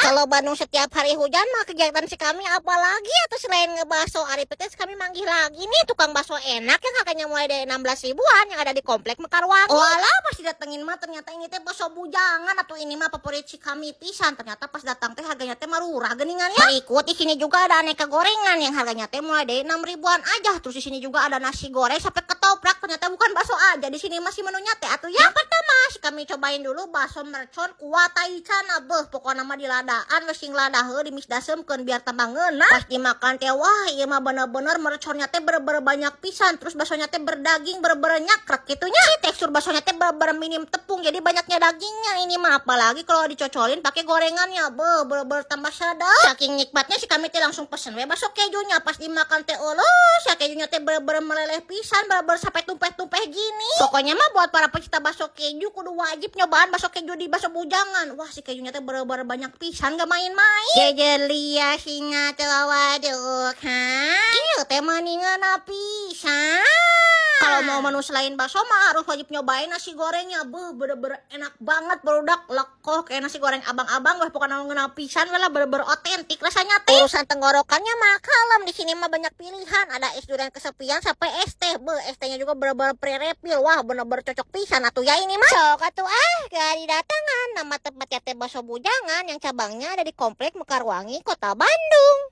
Kalau Bandung setiap hari hujan mah kegiatan si kami apalagi atau selain ngebaso Ari Petes kami manggil lagi nih tukang bakso enak yang harganya mulai dari 16 ribuan yang ada di komplek Mekarwangi. Walah pas didatengin mah ternyata ini teh bakso bujangan atau ini mah favorit si kami pisan. Ternyata pas datang teh harganya teh marurah geningan ya. Berikut di sini juga ada aneka gorengan yang harganya teh mulai dari 6 ribuan aja. Terus di sini juga ada nasi goreng sampai ketoprak. Ternyata bukan bakso aja, di sini masih menunya teh atuh ya. Yang pertama kami cobain dulu bakso mercon kuah taichan abeuh pokokna mah diladaan we sing ladah dimisdasemkeun biar tambah ngeunah. Pas dimakan teh wah ieu mah bener-bener merconnya teh bener-bener banyak pisan, terus baksonya teh berdaging bener-bener nyakrek gitunya. Tekstur baksonya teh bener-bener minim tepung jadi banyaknya dagingnya. Ini mah apalagi kalau dicocolin pakai gorengannya bener-bener tambah sadap. Saking nikmatnya si kami teh langsung pesen we bakso kejunya. Pas dimakan teh eueuh ya kejunya teh bener-bener meleleh pisan, bener-bener sampai tumpeh-tumpeh gini. Pokoknya mah buat para pecinta bakso keju kudu wajib nyobaan bakso keju di bakso bujangan. Wah si kejunya teh bener-bener banyak pisan gak main-main. Jejer lia singa waduk ha. Iya teh maningan pisan. Kalau mau menu selain bakso mah harus wajib nyobain nasi gorengnya. Bener-bener enak banget berudak lekoh kayak nasi goreng abang-abang. Wah pokoknya ngena pisan lah bener-bener otentik rasanya teh. Urusan tenggorokannya mah kalem, di sini mah banyak pilihan. Ada es durian kesepian sampai es teh. Es tehnya juga bener-bener pre-refill. Wah bener-bener cocok pisan atuh ya ini mah. Sok atuh gari datangan. Nama tempatnya teh bakso bujangan yang cabangnya ada di komplek Mekarwangi, Kota Bandung.